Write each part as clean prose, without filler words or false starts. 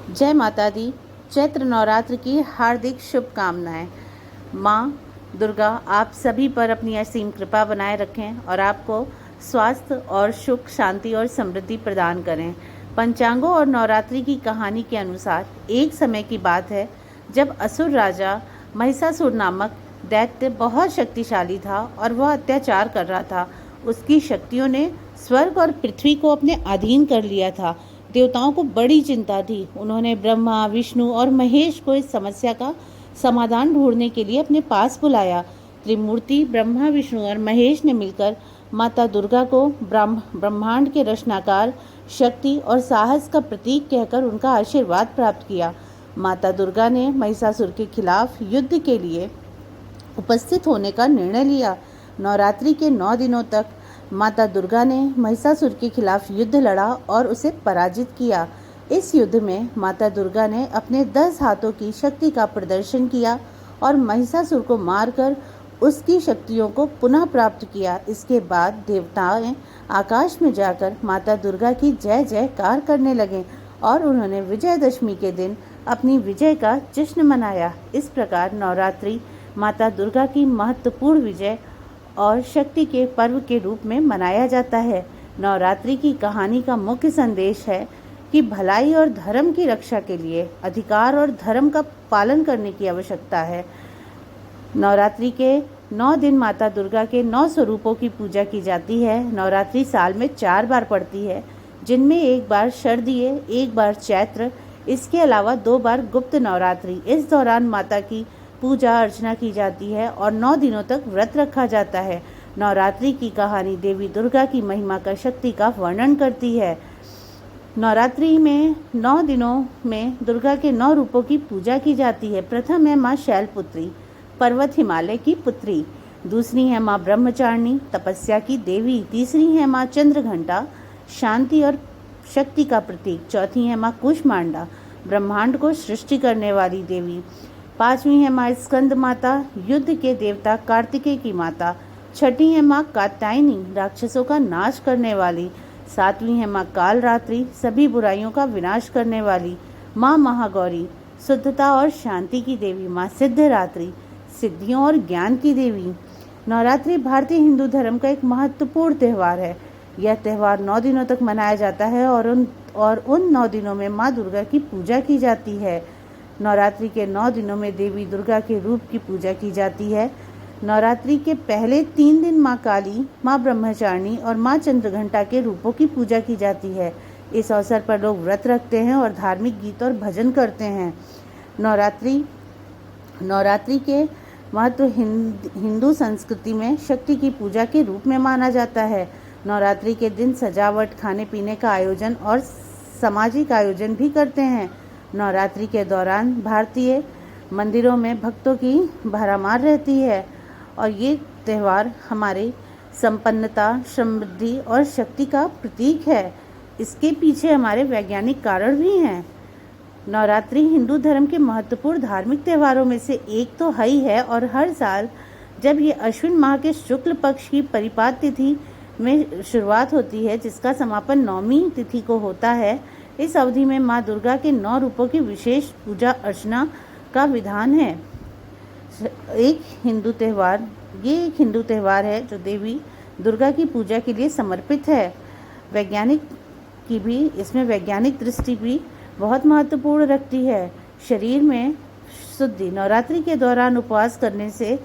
जय माता दी। चैत्र नवरात्र की हार्दिक शुभकामनाएं। माँ दुर्गा आप सभी पर अपनी असीम कृपा बनाए रखें और आपको स्वास्थ्य और सुख, शांति और समृद्धि प्रदान करें। पंचांगों और नवरात्रि की कहानी के अनुसार एक समय की बात है जब असुर राजा महिषासुर नामक दैत्य बहुत शक्तिशाली था और वह अत्याचार कर रहा था। उसकी शक्तियों ने स्वर्ग और पृथ्वी को अपने अधीन कर लिया था। देवताओं को बड़ी चिंता थी। उन्होंने ब्रह्मा, विष्णु और महेश को इस समस्या का समाधान ढूंढने के लिए अपने पास बुलाया। त्रिमूर्ति ब्रह्मा, विष्णु और महेश ने मिलकर माता दुर्गा को ब्रह्मांड के रचनाकार, शक्ति और साहस का प्रतीक कहकर उनका आशीर्वाद प्राप्त किया। माता दुर्गा ने महिषासुर के खिलाफ युद्ध के लिए उपस्थित होने का निर्णय लिया। नवरात्रि के 9 दिनों तक माता दुर्गा ने महिषासुर के खिलाफ युद्ध लड़ा और उसे पराजित किया। इस युद्ध में माता दुर्गा ने अपने 10 हाथों की शक्ति का प्रदर्शन किया और महिषासुर को मारकर उसकी शक्तियों को पुनः प्राप्त किया। इसके बाद देवताएं आकाश में जाकर माता दुर्गा की जय जयकार करने लगे और उन्होंने विजयदशमी के दिन अपनी विजय का जश्न मनाया। इस प्रकार नवरात्रि माता दुर्गा की महत्वपूर्ण विजय और शक्ति के पर्व के रूप में मनाया जाता है। नवरात्रि की कहानी का मुख्य संदेश है कि भलाई और धर्म की रक्षा के लिए अधिकार और धर्म का पालन करने की आवश्यकता है। नवरात्रि के 9 दिन माता दुर्गा के 9 स्वरूपों की पूजा की जाती है। नवरात्रि साल में 4 बार पड़ती है, जिनमें एक बार शरदीय, एक बार चैत्र, इसके अलावा 2 बार गुप्त नवरात्रि। इस दौरान माता की पूजा अर्चना की जाती है और 9 दिनों तक व्रत रखा जाता है। नवरात्रि की कहानी देवी दुर्गा की महिमा का शक्ति का वर्णन करती है। नवरात्रि में 9 दिनों में दुर्गा के 9 रूपों की पूजा की जाती है। प्रथम है माँ शैलपुत्री, पर्वत हिमालय की पुत्री। दूसरी है माँ ब्रह्मचारिणी, तपस्या की देवी। तीसरी है माँ चंद्रघंटा, शांति और शक्ति का प्रतीक। चौथी है माँ कुष्मांडा, ब्रह्मांड को सृष्टि करने वाली देवी। 5वीं है माँ स्कंद माता, युद्ध के देवता कार्तिकेय की माता। 6ठी है माँ कात्यायनी, राक्षसों का नाश करने वाली। 7वीं है माँ कालरात्रि, सभी बुराइयों का विनाश करने वाली। माँ महागौरी, शुद्धता और शांति की देवी। माँ सिद्धरात्रि, सिद्धियों और ज्ञान की देवी। नवरात्रि भारतीय हिंदू धर्म का एक महत्वपूर्ण त्यौहार है। यह त्यौहार 9 दिनों तक मनाया जाता है और उन 9 दिनों में माँ दुर्गा की पूजा की जाती है। नवरात्रि के 9 दिनों में देवी दुर्गा के रूप की पूजा की जाती है। नवरात्रि के पहले 3 दिन माँ काली, माँ ब्रह्मचारिणी और माँ चंद्रघंटा के रूपों की पूजा की जाती है। इस अवसर पर लोग व्रत रखते हैं और धार्मिक गीत और भजन करते हैं। नवरात्रि के महत्व हिंदू संस्कृति में शक्ति की पूजा के रूप में माना जाता है। नवरात्रि के दिन सजावट, खाने पीने का आयोजन और सामाजिक आयोजन भी करते हैं। नवरात्रि के दौरान भारतीय मंदिरों में भक्तों की भरमार रहती है और ये त्यौहार हमारी संपन्नता, समृद्धि और शक्ति का प्रतीक है। इसके पीछे हमारे वैज्ञानिक कारण भी हैं। नवरात्रि हिंदू धर्म के महत्वपूर्ण धार्मिक त्यौहारों में से एक तो है ही है और हर साल जब ये अश्विन माह के शुक्ल पक्ष की परिपात तिथि में शुरुआत होती है, जिसका समापन 9वीं तिथि को होता है, इस अवधि में माँ दुर्गा के 9 रूपों की विशेष पूजा अर्चना का विधान है। ये एक हिंदू त्यौहार है जो देवी दुर्गा की पूजा के लिए समर्पित है। इसमें वैज्ञानिक दृष्टि भी बहुत महत्वपूर्ण रखती है। शरीर में शुद्धि, नवरात्रि के दौरान उपवास करने से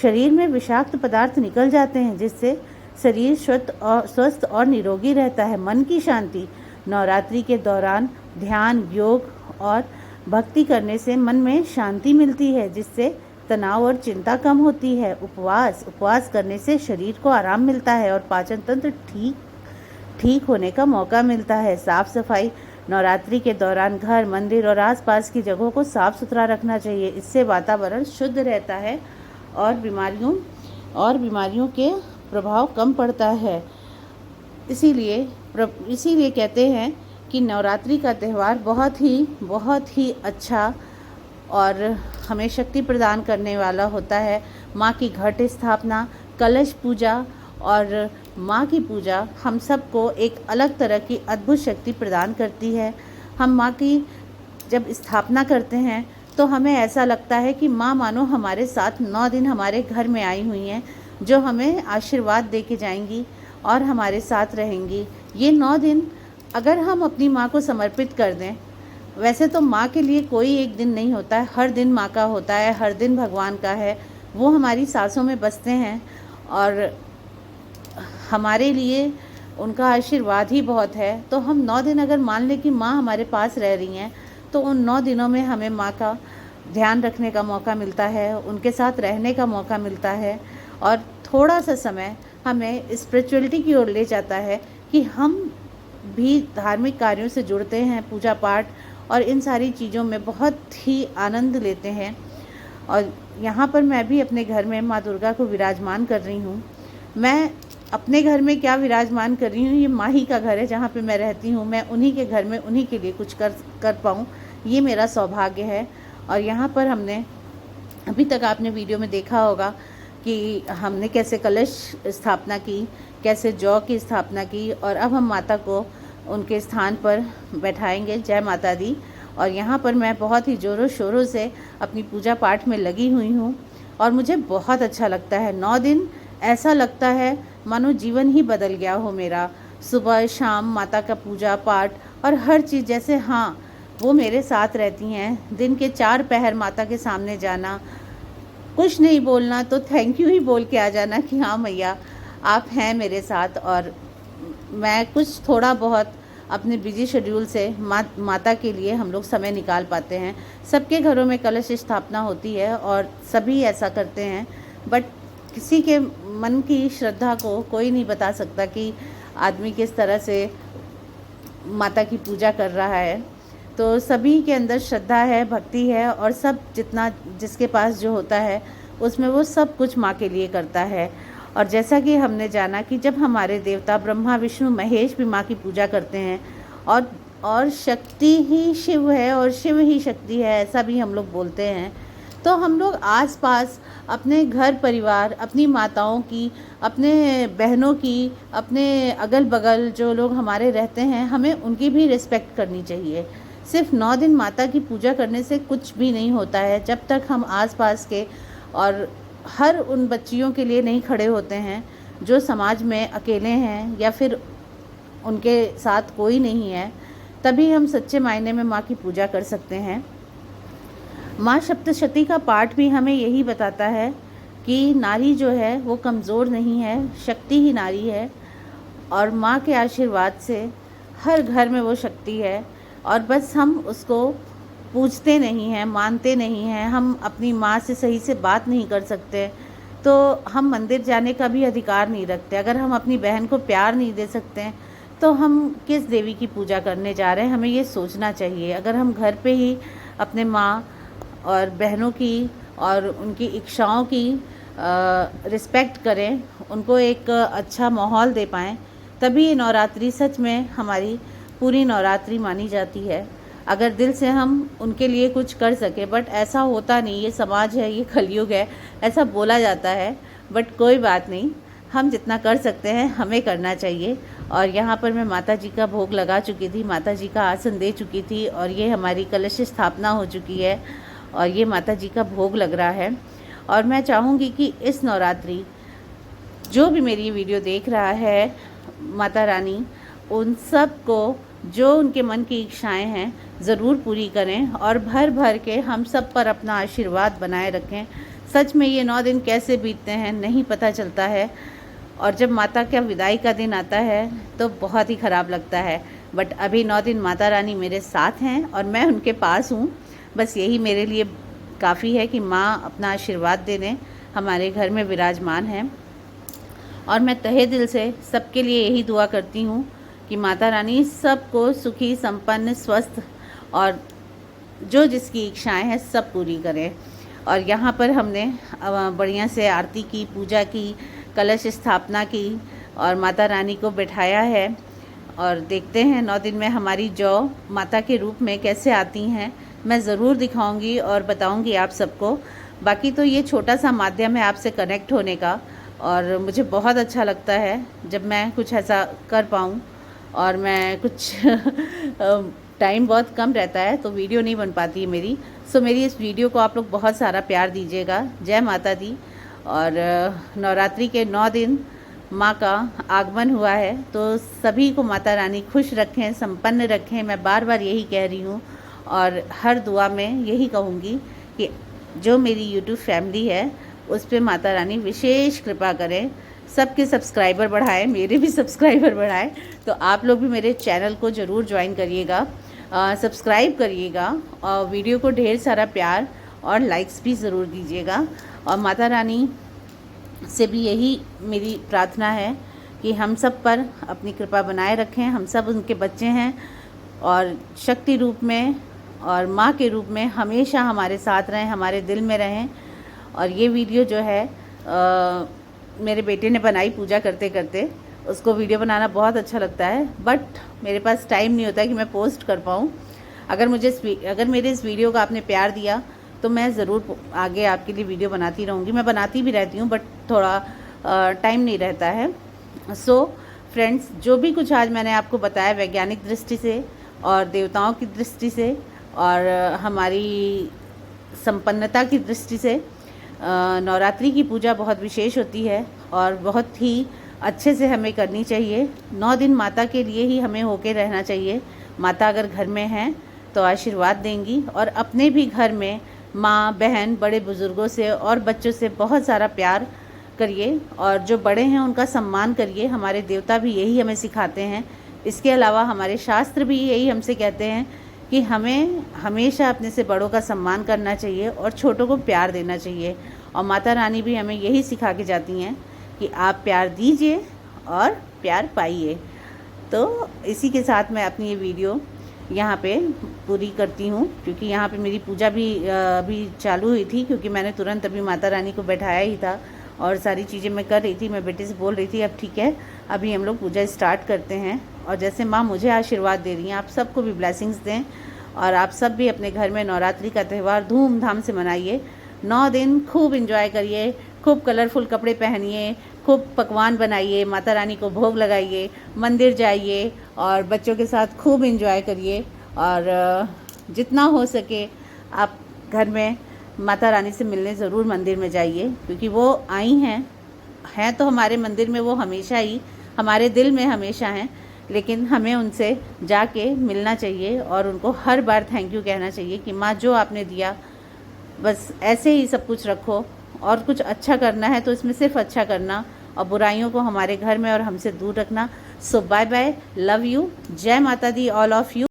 शरीर में विषाक्त पदार्थ निकल जाते हैं, जिससे शरीर स्वस्थ और निरोगी रहता है। मन की शांति, नवरात्रि के दौरान ध्यान, योग और भक्ति करने से मन में शांति मिलती है, जिससे तनाव और चिंता कम होती है। उपवास करने से शरीर को आराम मिलता है और पाचन तंत्र ठीक होने का मौका मिलता है। साफ सफाई, नवरात्रि के दौरान घर, मंदिर और आसपास की जगहों को साफ सुथरा रखना चाहिए। इससे वातावरण शुद्ध रहता है और बीमारियों के प्रभाव कम पड़ता है। इसीलिए कहते हैं कि नवरात्रि का त्यौहार बहुत ही अच्छा और हमें शक्ति प्रदान करने वाला होता है। माँ की घट स्थापना, कलश पूजा और माँ की पूजा हम सबको एक अलग तरह की अद्भुत शक्ति प्रदान करती है। हम माँ की जब स्थापना करते हैं तो हमें ऐसा लगता है कि माँ मानो हमारे साथ 9 दिन हमारे घर में आई हुई हैं, जो हमें आशीर्वाद दे के जाएंगी और हमारे साथ रहेंगी। ये 9 दिन अगर हम अपनी माँ को समर्पित कर दें, वैसे तो माँ के लिए कोई एक दिन नहीं होता है, हर दिन माँ का होता है, हर दिन भगवान का है। वो हमारी सांसों में बसते हैं और हमारे लिए उनका आशीर्वाद ही बहुत है। तो हम 9 दिन अगर मान लें कि माँ हमारे पास रह रही हैं, तो उन 9 दिनों में हमें माँ का ध्यान रखने का मौका मिलता है, उनके साथ रहने का मौका मिलता है और थोड़ा सा समय हमें स्पिरिचुअलिटी की ओर ले जाता है कि हम भी धार्मिक कार्यों से जुड़ते हैं, पूजा पाठ और इन सारी चीज़ों में बहुत ही आनंद लेते हैं। और यहाँ पर मैं भी अपने घर में माँ दुर्गा को विराजमान कर रही हूँ। मैं अपने घर में क्या विराजमान कर रही हूँ, ये माँ ही का घर है जहाँ पे मैं रहती हूँ। मैं उन्हीं के घर में उन्हीं के लिए कुछ कर पाऊँ, ये मेरा सौभाग्य है। और यहाँ पर हमने अभी तक आपने वीडियो में देखा होगा कि हमने कैसे कलश स्थापना की, कैसे जौ की स्थापना की और अब हम माता को उनके स्थान पर बैठाएंगे। जय माता दी। और यहाँ पर मैं बहुत ही ज़ोरों शोरों से अपनी पूजा पाठ में लगी हुई हूँ और मुझे बहुत अच्छा लगता है। 9 दिन ऐसा लगता है मानो जीवन ही बदल गया हो मेरा। सुबह शाम माता का पूजा पाठ और हर चीज़, जैसे हाँ वो मेरे साथ रहती हैं। दिन के 4 पहर माता के सामने जाना, कुछ नहीं बोलना तो थैंक यू ही बोल के आ जाना कि हाँ मैया आप हैं मेरे साथ। और मैं कुछ थोड़ा बहुत अपने बिजी शेड्यूल से माता के लिए हम लोग समय निकाल पाते हैं। सबके घरों में कलश स्थापना होती है और सभी ऐसा करते हैं, बट किसी के मन की श्रद्धा को कोई नहीं बता सकता कि आदमी किस तरह से माता की पूजा कर रहा है। तो सभी के अंदर श्रद्धा है, भक्ति है और सब जितना जिसके पास जो होता है उसमें वो सब कुछ माँ के लिए करता है। और जैसा कि हमने जाना कि जब हमारे देवता ब्रह्मा विष्णु महेश भी माँ की पूजा करते हैं और शक्ति ही शिव है और शिव ही शक्ति है, ऐसा भी हम लोग बोलते हैं। तो हम लोग आसपास अपने घर परिवार, अपनी माताओं की, अपने बहनों की, अपने अगल बगल जो लोग हमारे रहते हैं, हमें उनकी भी रिस्पेक्ट करनी चाहिए। सिर्फ 9 दिन माता की पूजा करने से कुछ भी नहीं होता है जब तक हम आसपास के और हर उन बच्चियों के लिए नहीं खड़े होते हैं जो समाज में अकेले हैं या फिर उनके साथ कोई नहीं है। तभी हम सच्चे मायने में माँ की पूजा कर सकते हैं। माँ सप्तशती का पाठ भी हमें यही बताता है कि नारी जो है वो कमज़ोर नहीं है, शक्ति ही नारी है और माँ के आशीर्वाद से हर घर में वो शक्ति है। और बस हम उसको पूजते नहीं हैं, मानते नहीं हैं, हम अपनी माँ से सही से बात नहीं कर सकते, तो हम मंदिर जाने का भी अधिकार नहीं रखते। अगर हम अपनी बहन को प्यार नहीं दे सकते तो हम किस देवी की पूजा करने जा रहे हैं, हमें ये सोचना चाहिए। अगर हम घर पे ही अपने माँ और बहनों की और उनकी इच्छाओं की रिस्पेक्ट करें, उनको एक अच्छा माहौल दे पाएँ, तभी ये नवरात्रि सच में हमारी पूरी नवरात्रि मानी जाती है। अगर दिल से हम उनके लिए कुछ कर सके, बट ऐसा होता नहीं। ये समाज है, ये कलयुग है, ऐसा बोला जाता है, बट कोई बात नहीं, हम जितना कर सकते हैं हमें करना चाहिए। और यहाँ पर मैं माता जी का भोग लगा चुकी थी, माता जी का आसन दे चुकी थी और ये हमारी कलश स्थापना हो चुकी है और ये माता जी का भोग लग रहा है। और मैं चाहूँगी कि इस नवरात्रि जो भी मेरी ये वीडियो देख रहा है, माता रानी उन सब को जो उनके मन की इच्छाएं हैं ज़रूर पूरी करें और भर भर के हम सब पर अपना आशीर्वाद बनाए रखें। सच में ये 9 दिन कैसे बीतते हैं नहीं पता चलता है और जब माता का विदाई का दिन आता है तो बहुत ही ख़राब लगता है। बट अभी 9 दिन माता रानी मेरे साथ हैं और मैं उनके पास हूँ। बस यही मेरे लिए काफ़ी है कि माँ अपना आशीर्वाद देने हमारे घर में विराजमान हैं। और मैं तहे दिल से सबके लिए यही दुआ करती हूँ कि माता रानी सबको सुखी, संपन्न, स्वस्थ और जो जिसकी इच्छाएं हैं सब पूरी करें। और यहाँ पर हमने बढ़िया से आरती की, पूजा की, कलश स्थापना की और माता रानी को बिठाया है। और देखते हैं 9 दिन में हमारी जौ माता के रूप में कैसे आती हैं, मैं ज़रूर दिखाऊंगी और बताऊंगी आप सबको। बाकी तो ये छोटा सा माध्यम है आपसे कनेक्ट होने का और मुझे बहुत अच्छा लगता है जब मैं कुछ ऐसा कर पाऊँ और मैं कुछ टाइम बहुत कम रहता है तो वीडियो नहीं बन पाती है मेरी। सो मेरी इस वीडियो को आप लोग बहुत सारा प्यार दीजिएगा। जय माता दी। और नवरात्रि के 9 दिन माँ का आगमन हुआ है, तो सभी को माता रानी खुश रखें, संपन्न रखें। मैं बार बार यही कह रही हूँ और हर दुआ में यही कहूँगी कि जो मेरी यूट्यूब फैमिली है उस पर माता रानी विशेष कृपा करें, सबके सब्सक्राइबर बढ़ाएं, मेरे भी सब्सक्राइबर बढ़ाएं। तो आप लोग भी मेरे चैनल को ज़रूर ज्वाइन करिएगा, सब्सक्राइब करिएगा और वीडियो को ढेर सारा प्यार और लाइक्स भी ज़रूर दीजिएगा। और माता रानी से भी यही मेरी प्रार्थना है कि हम सब पर अपनी कृपा बनाए रखें। हम सब उनके बच्चे हैं और शक्ति रूप में और माँ के रूप में हमेशा हमारे साथ रहें, हमारे दिल में रहें। और ये वीडियो जो है मेरे बेटे ने बनाई पूजा करते करते, उसको वीडियो बनाना बहुत अच्छा लगता है, बट मेरे पास टाइम नहीं होता कि मैं पोस्ट कर पाऊँ। अगर मेरे इस वीडियो का आपने प्यार दिया तो मैं ज़रूर आगे आपके लिए वीडियो बनाती रहूँगी। मैं बनाती भी रहती हूँ बट थोड़ा टाइम नहीं रहता है। सो फ्रेंड्स, जो भी कुछ आज मैंने आपको बताया वैज्ञानिक दृष्टि से और देवताओं की दृष्टि से और हमारी संपन्नता की दृष्टि से, नवरात्रि की पूजा बहुत विशेष होती है और बहुत ही अच्छे से हमें करनी चाहिए। 9 दिन माता के लिए ही हमें होके रहना चाहिए। माता अगर घर में हैं तो आशीर्वाद देंगी, और अपने भी घर में माँ, बहन, बड़े बुज़ुर्गों से और बच्चों से बहुत सारा प्यार करिए और जो बड़े हैं उनका सम्मान करिए। हमारे देवता भी यही हमें सिखाते हैं। इसके अलावा हमारे शास्त्र भी यही हमसे कहते हैं कि हमें हमेशा अपने से बड़ों का सम्मान करना चाहिए और छोटों को प्यार देना चाहिए। और माता रानी भी हमें यही सिखा के जाती हैं कि आप प्यार दीजिए और प्यार पाइए। तो इसी के साथ मैं अपनी ये वीडियो यहाँ पे पूरी करती हूँ, क्योंकि यहाँ पे मेरी पूजा भी अभी चालू हुई थी, क्योंकि मैंने तुरंत अभी माता रानी को बैठाया ही था और सारी चीज़ें मैं कर रही थी। मैं बेटे से बोल रही थी अब ठीक है, अभी हम लोग पूजा स्टार्ट करते हैं। और जैसे माँ मुझे आशीर्वाद दे रही हैं, आप सबको भी ब्लेसिंग्स दें और आप सब भी अपने घर में नवरात्रि का त्यौहार धूमधाम से मनाइए। 9 दिन खूब इंजॉय करिए, खूब कलरफुल कपड़े पहनिए, खूब पकवान बनाइए, माता रानी को भोग लगाइए, मंदिर जाइए और बच्चों के साथ खूब इंजॉय करिए। और जितना हो सके आप घर में माता रानी से मिलने ज़रूर मंदिर में जाइए, क्योंकि वो आई हैं तो हमारे मंदिर में वो हमेशा ही हमारे दिल में हमेशा हैं, लेकिन हमें उनसे जाके मिलना चाहिए और उनको हर बार थैंक यू कहना चाहिए कि माँ जो आपने दिया बस ऐसे ही सब कुछ रखो, और कुछ अच्छा करना है तो इसमें सिर्फ अच्छा करना और बुराइयों को हमारे घर में और हमसे दूर रखना। सो बाय बाय, लव यू, जय माता दी ऑल ऑफ यू।